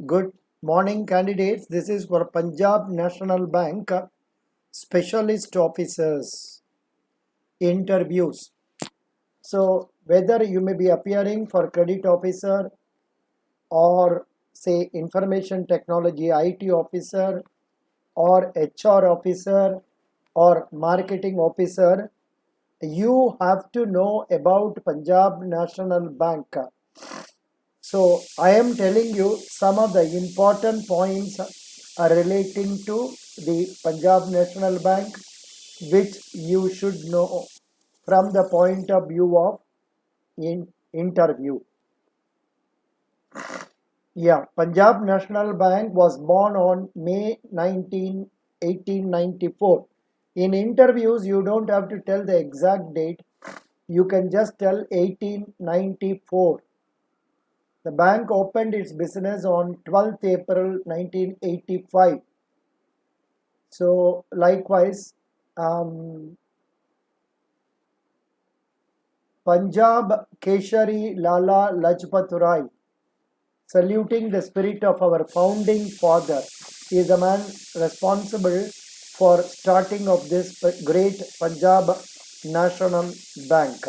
Good morning, candidates. This is for Punjab National Bank specialist officers interviews. So, whether you may be appearing for credit officer or say information technology IT officer or HR officer or marketing officer, you have to know about Punjab National Bank. So I am telling you some of the important points are relating to the Punjab National Bank, which you should know from the point of view of interview. Yeah, Punjab National Bank was born on May 19, 1894. In interviews, you don't have to tell the exact date. You can just tell 1894. The bank opened its business on 12th April 1985. So, likewise, Punjab Keshari Lala Lajpat Rai, saluting the spirit of our founding father, is the man responsible for starting of this great Punjab National Bank.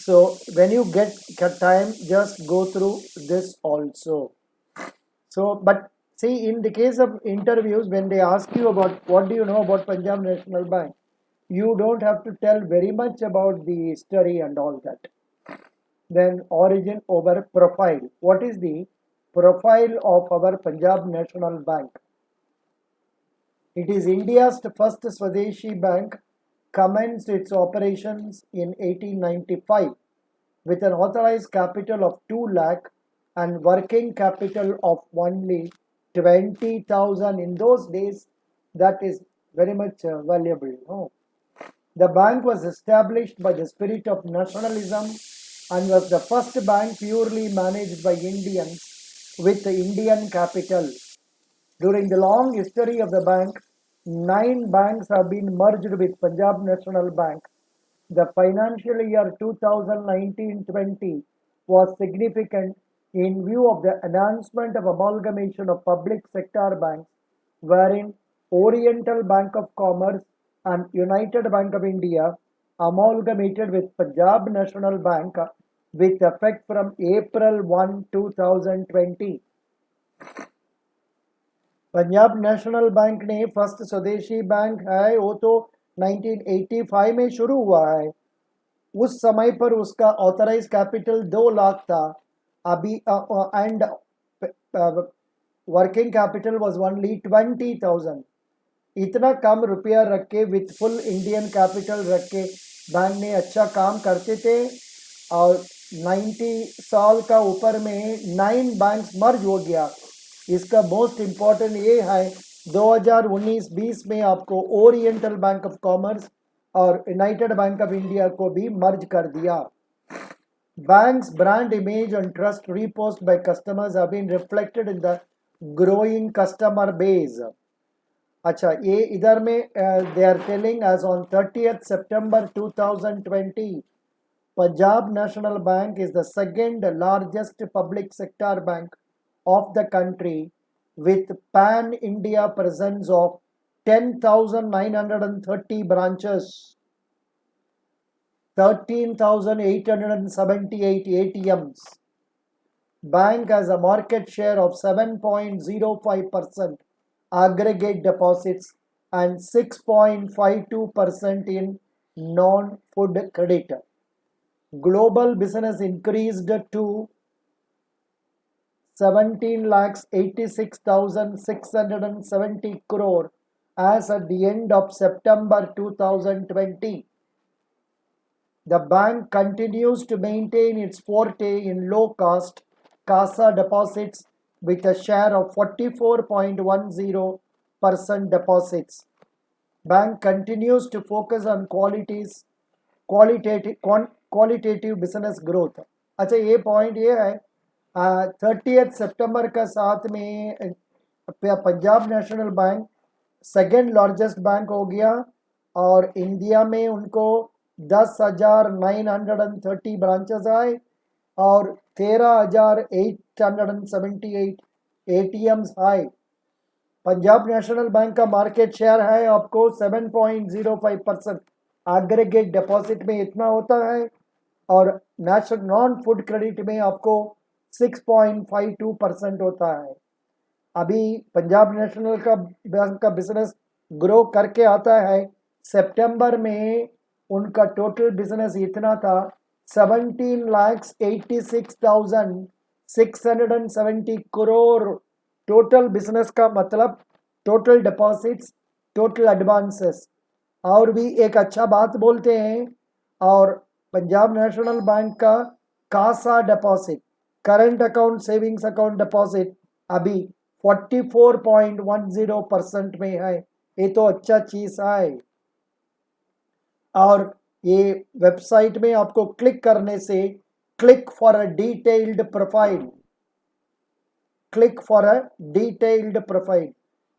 So, when you get time, just go through this also. So, but see, in the case of interviews, when they ask you about what do you know about Punjab National Bank, you don't have to tell very much about the history and all that. Then, origin over profile. What is the profile of our Punjab National Bank? It is India's first Swadeshi bank, commenced its operations in 1895 with an authorized capital of 2 lakh and working capital of only 20,000. In those days, that is very much valuable. No? The bank was established by the spirit of nationalism and was the first bank purely managed by Indians with the Indian capital. During the long history of the bank, 9 banks have been merged with Punjab National Bank. The financial year 2019-20 was significant in view of the announcement of amalgamation of public sector banks, wherein Oriental Bank of Commerce and United Bank of India amalgamated with Punjab National Bank with effect from April 1, 2020. Punjab national bank ने first स्वदेशी bank है वो तो 1985 में शुरू हुआ है. उस समय पर उसका ऑथराइज कैपिटल 2 लाख था. अभी and working capital was only 20,000. इतना कम रुपया रख के विथ फुल इंडियन कैपिटल रख के बैंक ने अच्छा काम करते थे. और 90 साल का ऊपर में 9 बैंक्स मर्ज हो गया. इसका मोस्ट इम्पॉर्टेंट ये है 2019-20 में आपको ओरिएंटल बैंक ऑफ कॉमर्स और यूनाइटेड बैंक ऑफ इंडिया को भी मर्ज कर दिया. Bank's brand image and trust reposed by customers have been reflected in the growing customer base. अच्छा ये इधर में they are telling as on 30th September 2020 Punjab National Bank is the second largest public sector bank of the country with pan-India presence of 10,930 branches, 13,878 ATMs. Bank has a market share of 7.05% aggregate deposits and 6.52% in non-food credit. Global business increased to 17,86,670 crore as at the end of September 2020. The bank continues to maintain its forte in low-cost CASA deposits with a share of 44.10% deposits. Bank continues to focus on qualitative business growth. अच्छा ये point ये है 30th सितंबर का साथ में Punjab national bank second largest bank हो गया और इंडिया में उनको 10,930 ब्रांचेस आए और 13,878 ATMs high. Punjab national bank का मार्केट शेयर है आपको 7.05%। एग्रीगेट डिपॉजिट में इतना होता है और नेशनल नॉन फूड क्रेडिट में आपको 6.52% होता है। अभी पंजाब नेशनल का बैंक का बिजनेस ग्रो करके आता है। सितंबर में उनका टोटल बिजनेस इतना था 17,86,670 करोड़। टोटल बिजनेस का मतलब टोटल डिपॉजिट्स, टोटल एडवांसेस। और भी एक अच्छा बात बोलते हैं, और पंजाब नेशनल बैंक का Kasa deposit, current account, savings account deposit अभी 44.10% में है। ये तो अच्छा चीज है। और ये वेबसाइट में आपको क्लिक करने से click for a detailed profile, click for a detailed profile.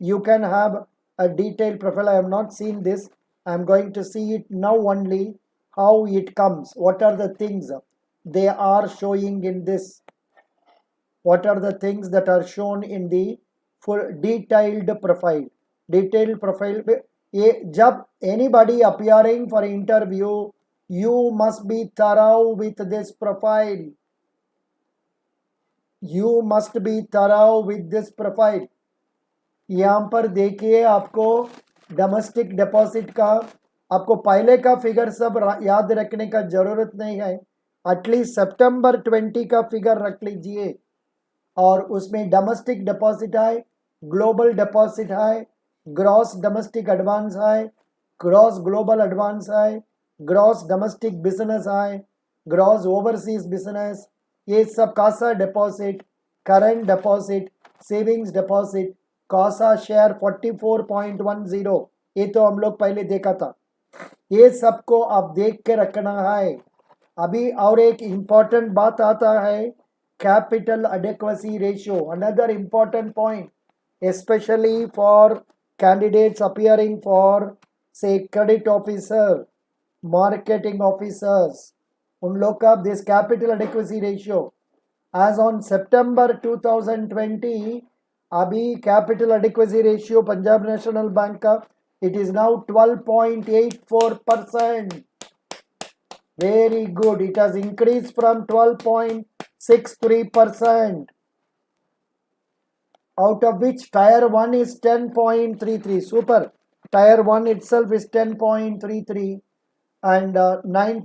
You can have a detailed profile. I have not seen this. I am going to see it now only, how it comes, what are the things they are showing in this, what are the things that are shown in the full detailed profile. Detailed profile में ये जब anybody appearing for interview, you must be thorough with this profile. You must be thorough with this profile. यहाँ पर देखिए, आपको domestic deposit का आपको पहले का फिगर सब याद रखने का जरूरत नहीं है। एटलीस्ट सितंबर 20 का फिगर रख लीजिए, और उसमें डोमेस्टिक डिपॉजिट है, ग्लोबल डिपॉजिट है, ग्रॉस डोमेस्टिक एडवांस है, ग्रॉस ग्लोबल एडवांस है, ग्रॉस डोमेस्टिक बिजनेस है, ग्रॉस ओवरसीज बिजनेस, ये सब CASA deposit, current deposit, savings deposit, CASA share 44.10, ये तो हम लोग पहले देखा था। ये सबको आप देख के रखना है। अभी और एक इम्पॉर्टेंट बात आता है, capital adequacy ratio, another important point, especially for candidates appearing for say credit officer, marketing officers, उन लोग का this capital adequacy ratio as on September 2020, अभी capital adequacy ratio Punjab national bank का it is now 12.84%. Very good. It has increased from 12.63%. Out of which tier 1 is 10.33. Super. Tier 1 itself is 10.33 and 9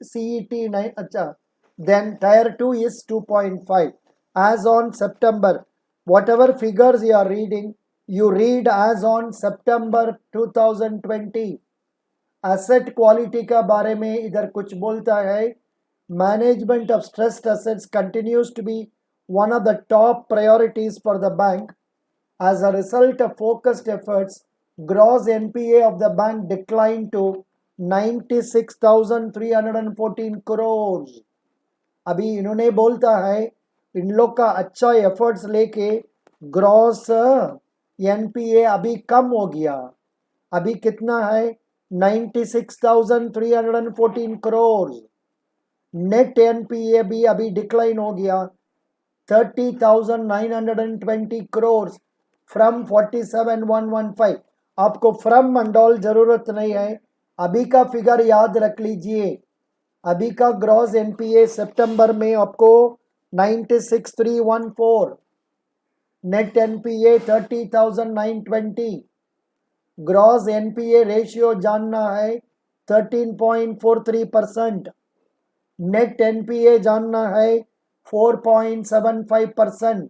CET 9. Acha. Then tier 2 is 2.5. As on September, whatever figures you are reading, you read as on September 2020. Asset quality का बारे में इधर कुछ बोलता है, management of stressed assets continues to be one of the top priorities for the bank. As a result of focused efforts, gross NPA of the bank declined to 96,314 crores. अभी इन्होंने बोलता है, इन लोग का अच्छा एफर्ट्स लेके ग्रॉस एनपीए अभी कम हो गया। अभी कितना है? 96,314 crores. नेट एनपीए भी अभी डिक्लाइन हो गया 30,920 crores फ्रॉम 47,115। आपको फ्रॉम मंडोल जरूरत नहीं है, अभी का फिगर याद रख लीजिए। अभी का ग्रॉस एनपीए सितंबर में आपको 96,314, net NPA 30,920, gross NPA ratio जानना है 13.43%, नेट एनपीए जानना है 4.75%,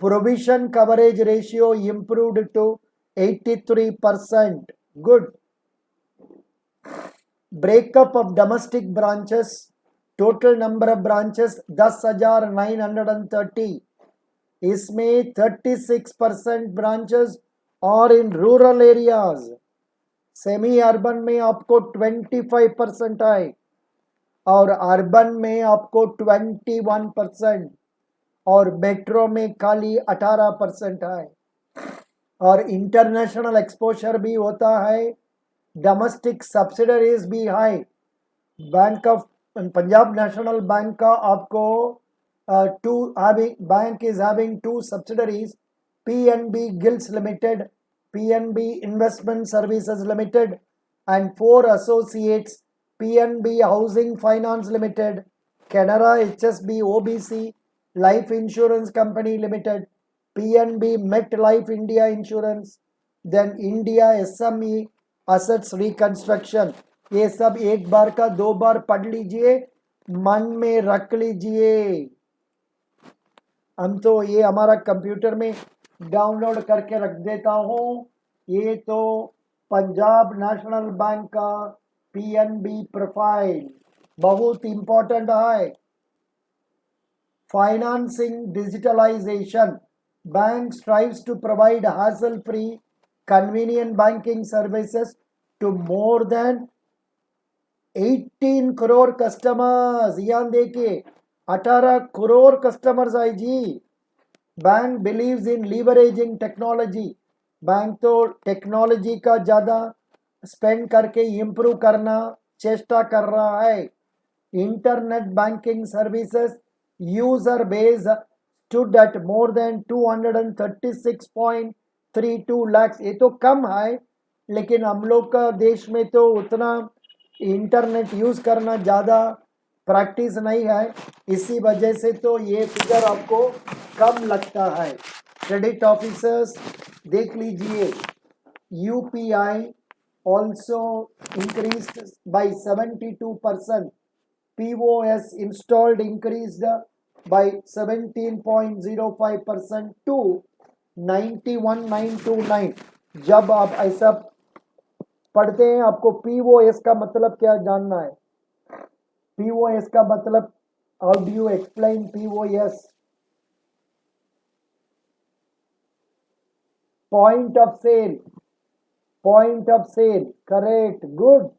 provision coverage ratio improved to 83%. Good. Breakup of domestic branches, total number of branches 10,930, इसमें 36% ब्रांचेस और in rural areas. Semi urban में आपको 25% है और अर्बन में आपको 21% और मेट्रो में खाली 18% है। और इंटरनेशनल एक्सपोजर भी होता है, डोमेस्टिक सब्सिडरीज भी है। Bank of Punjab national bank का आपको bank is having two subsidiaries, PNB Gilts Limited, PNB Investment Services Limited, and four associates, PNB Housing Finance Limited, Canara HSB OBC Life Insurance Company Limited, PNB MetLife India Insurance, then India SME Assets Reconstruction. ये सब एक बार का दो बार पढ़ लीजिए, मन में रख लीजिए. हम तो ये हमारा कंप्यूटर में डाउनलोड करके रख देता हूँ. ये तो पंजाब नेशनल बैंक का पीएनबी प्रोफाइल बहुत इंपॉर्टेंट है. Financing digitalisation. Bank strives to provide hassle free convenient banking services to more than 18 crore customers. ध्यान देखिए, 18 करोड़ कस्टमर्स है जी. Bank believes in leveraging technology. Bank तो टेक्नोलॉजी का ज़्यादा स्पेंड करके इम्प्रूव करना चेष्टा कर रहा है. Internet banking services user base stood at more than 236.32 lakhs. ये तो कम है, लेकिन हम लोग का देश में तो उतना इंटरनेट यूज़ करना ज़्यादा प्रैक्टिस नहीं है, इसी वजह से तो ये फिगर आपको कम लगता है. क्रेडिट ऑफिसर्स देख लीजिए, UPI also increased by 72%. POS installed increased by 17.05% to 91,929. जब आप ऐसा पढ़ते हैं, आपको POS का मतलब क्या जानना है? POS का मतलब, how do you explain POS? Point of sale. Point of sale, correct, good.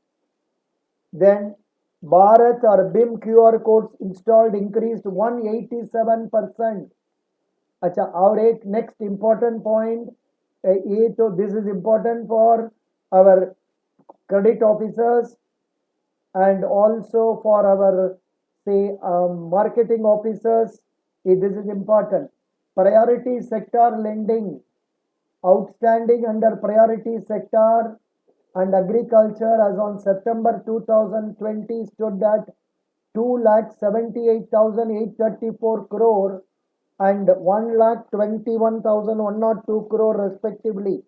Then Bharat or BIM QR codes installed increased 187%. अच्छा, और एक next important point, ये तो this is important for our credit officers and also for our say marketing officers. This is important. Priority sector lending, outstanding under priority sector and agriculture as on September 2020 stood at 2,78,834 crore and 1,21,102 crore respectively.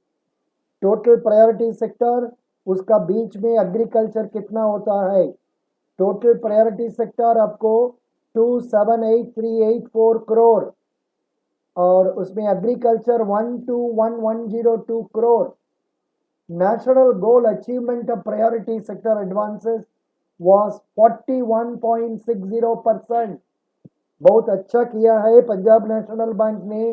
Total priority sector, उसका बीच में agriculture कितना होता है? Total priority sector आपको 278,384 करोड़ और उसमें agriculture 121,102 crore. National goal achievement of priority sector advances was 41.60%. बहुत अच्छा किया है पंजाब नेशनल बैंक ने,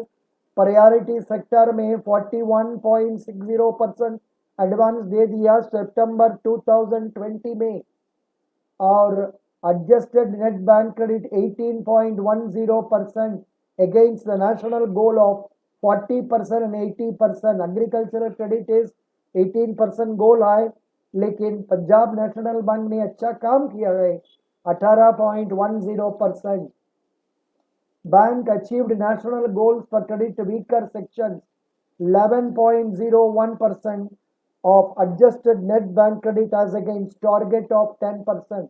प्रायोरिटी सेक्टर में 41.60% एडवांस दे दिया सितंबर 2020 में. और adjusted net bank credit 18.10% against the national goal of 40% and 80%. agricultural credit is 18% गोल है, लेकिन पंजाब नेशनल बैंक ने अच्छा काम किया है, 18.10%. Bank achieved national goals for credit weaker sections, 11.01% of adjusted net bank credit as against target of 10%.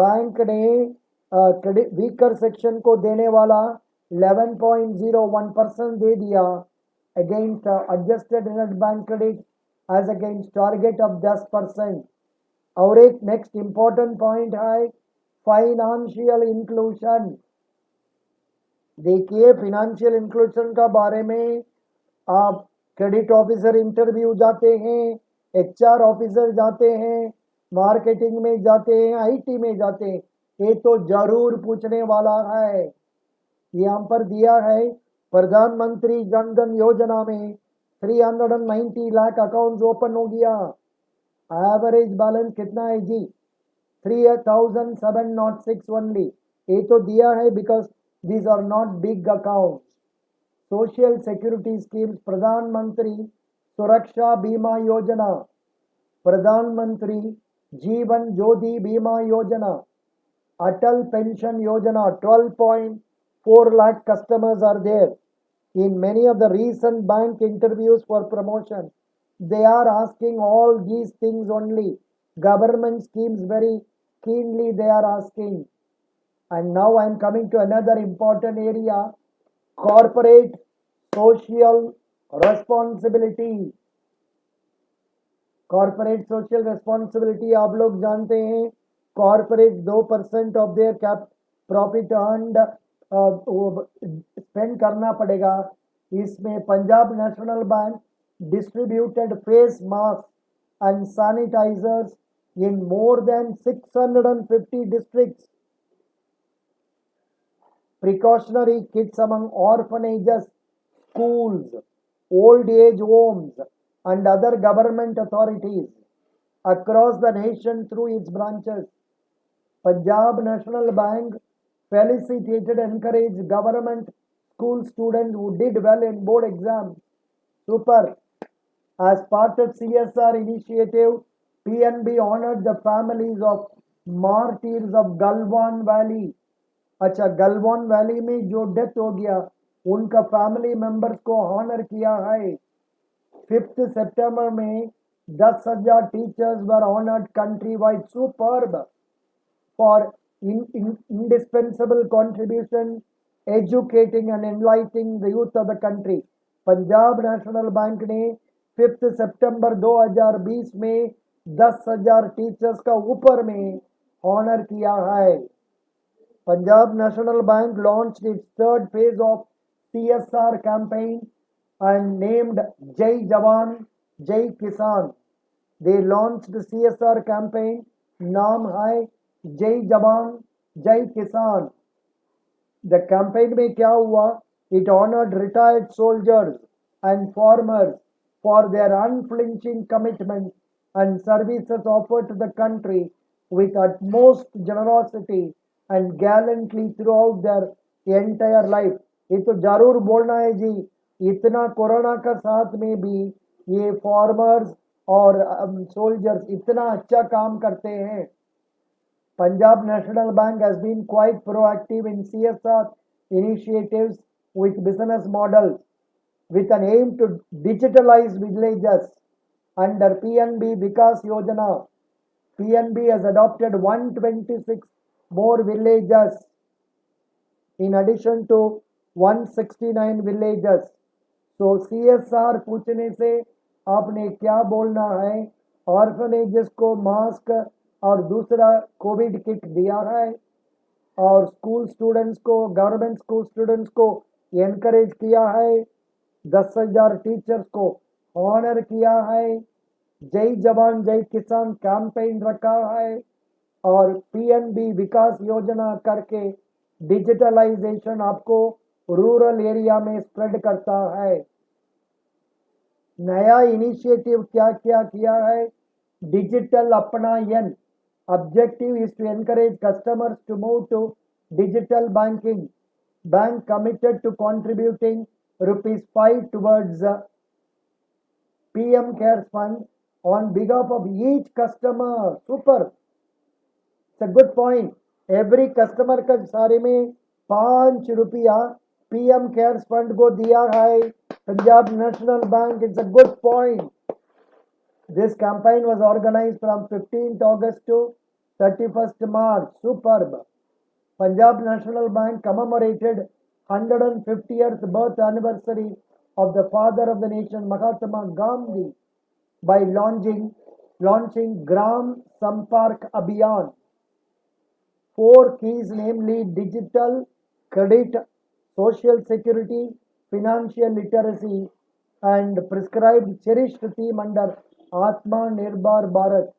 Bank ने credit weaker section को देने वाला 11.01% दे दिया against adjusted net bank credit as against target of 10%. और एक नेक्स्ट इंपॉर्टेंट पॉइंट है financial inclusion. देखिए, financial inclusion का बारे में आप क्रेडिट ऑफिसर इंटरव्यू जाते हैं, HR ऑफिसर जाते हैं, मार्केटिंग में जाते हैं, IT में जाते हैं, ये तो जरूर पूछने वाला है. यहाँ पर दिया है, प्रधानमंत्री जन धन योजना में 390 लाख अकाउंट्स ओपन हो गया. एवरेज बैलेंस कितना है जी? 3,706 ओनली. ये तो दिया है because these are not big account. Social security schemes, Pradhan Mantri Suraksha बीमा योजना, प्रधानमंत्री जीवन ज्योति बीमा योजना, Atal Pension Yojana, 12.4 lakh customers are there. In many of the recent bank interviews for promotion, they are asking all these things only. Government schemes very keenly they are asking. And now I am coming to another important area, corporate social responsibility. Corporate social responsibility आप लोग जानते हैं, corporate 2% of their cap profit earned spend करना पड़ेगा. इसमें Punjab national bank distributed face mask and sanitizers in more than 650 districts, precautionary kits among orphanages, schools, old age homes, and other government authorities across the nation through its branches. Punjab National Bank felicitated and encouraged government school students who did well in board exams. Super. As part of CSR initiative, PNB honored the families of martyrs of Galwan Valley. अच्छा, Galwan valley में जो death हो गया उनका family members को honour किया है. 5th सितंबर में 10,000 teachers were honoured country wide. Superb for indispensable contribution educating and enlightening the youth of the country. Punjab national bank ने 5 सितंबर 2020 में 10,000 टीचर्स का ऊपर में ऑनर किया है. Punjab National Bank launched its third phase of CSR campaign and named Jai Jawan, Jai Kisan. They launched the CSR campaign, नाम है Jai Jawan, Jai Kisan. The campaign में क्या हुआ? It honored retired soldiers and farmers for their unflinching commitment and services offered to the country with utmost generosity and gallantly throughout their entire life. ये तो जरूर बोलना है जी, इतना corona का साथ में भी ये फार्मर्स और सोल्जर्स इतना अच्छा काम करते हैं. Punjab National Bank has been quite proactive in CSR initiatives with business models with an aim to digitalize villages. Under PNB Vikas Yojana, PNB has adopted 126 more villages in addition to 169 villages. So CSR पूछने से आपने क्या बोलना है? Orphanages को mask और दूसरा Covid kit दिया है और स्कूल स्टूडेंट्स को, गवर्नमेंट स्कूल स्टूडेंट्स को एनकरेज किया है. 10,000 टीचर्स को ऑनर किया है. जय जवान जय किसान कैंपेन रखा है और पीएनबी विकास योजना करके डिजिटलाइजेशन आपको रूरल एरिया में स्प्रेड करता है. नया इनिशिएटिव क्या क्या किया है? Digital अपनायन. Objective is to encourage customers to move to digital banking. Bank committed to contributing ₹5 towards PM Cares Fund on behalf of each customer. Super. It's a good point. Every customer का सारे में ₹5 PM Cares Fund को दिया है Punjab national bank. It's a good point. This campaign was organized from 15th August to 31st March. Superb. Punjab National Bank commemorated 150th birth anniversary of the father of the nation, Mahatma Gandhi, by launching Gram Sampark Abhiyan. 4 keys, namely digital, credit, social security, financial literacy, and prescribed cherished theme under आत्मनिर्भर भारत.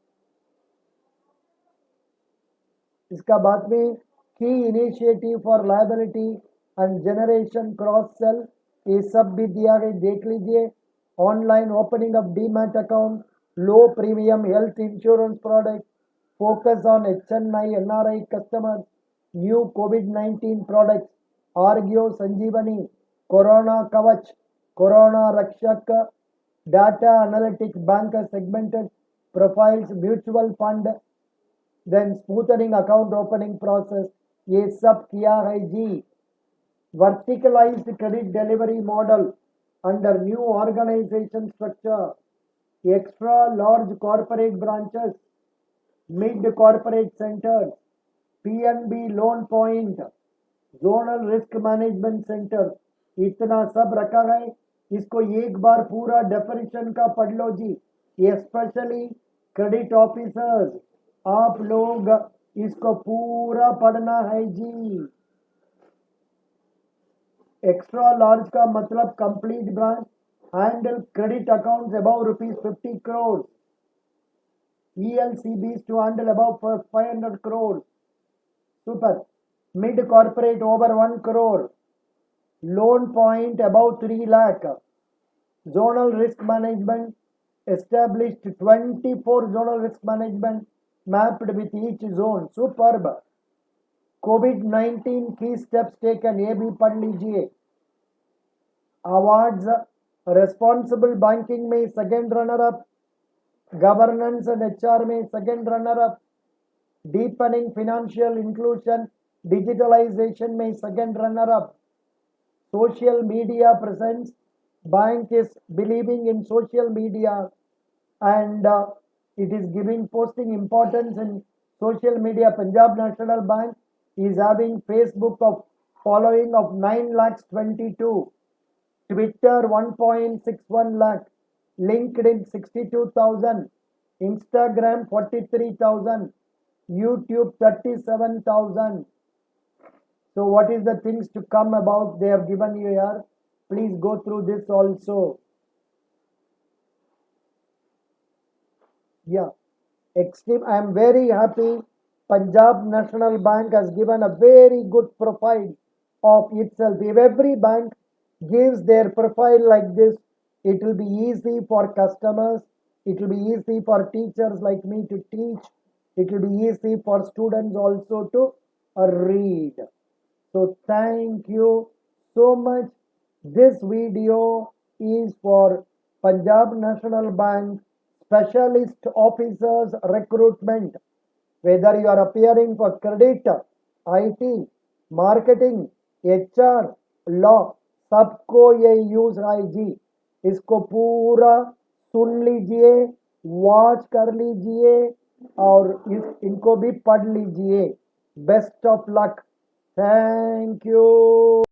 इसका बाद में की initiative for liability and generation cross sell, ये सब भी दिया गया. देख लीजिए. Online opening of demat account, low premium health insurance product, focus on HNI NRI customer, new COVID-19 product, Arogya Sanjeevani, Corona Kavach, Corona Rakshak, data analytics, banker segmented profiles, mutual fund, then smoothening account opening process, ये सब किया है जी। Verticalised credit delivery model under new organisation structure, extra large corporate branches, mid corporate centers, PNB loan point, zonal risk management center, इतना सब रखा है। इसको एक बार पूरा डेफिनेशन का पढ़ लो जी, स्पेशली क्रेडिट ऑफिसर्स, आप लोग इसको पूरा पढ़ना है जी। एक्स्ट्रा लार्ज का मतलब complete branch handle credit accounts above ₹50 crores, ELCBs to handle above 500 crores. Super. Mid corporate over 1 crore. Loan point above 3 lakh. Zonal risk management established 24 zonal risk management mapped with each zone. Superb. COVID-19 की steps taken, ये भी पढ़ लीजिए। Awards, responsible banking में second runner up, governance and HR में second runner up, deepening financial inclusion digitalisation में second runner up, social media presence, bank is believing in social media and it is giving posting importance in social media. Punjab National Bank is having Facebook of following of 9,22,000, Twitter 1.61 lakh, LinkedIn 62,000, Instagram 43,000, YouTube 37,000. So what is the things to come about they have given you here? Please go through this also. Yeah, extreme. I am very happy. Punjab National Bank has given a very good profile of itself. If every bank gives their profile like this, it will be easy for customers. It will be easy for teachers like me to teach. It will be easy for students also to read. So thank you so much. This video is for Punjab National Bank Specialist Officers Recruitment. Whether you are appearing for credit, IT, marketing, HR, law, सबको ये use है जी। इसको पूरा सुन लीजिए, watch कर लीजिए और इनको भी पढ़ लीजिए। Best of luck. Thank you.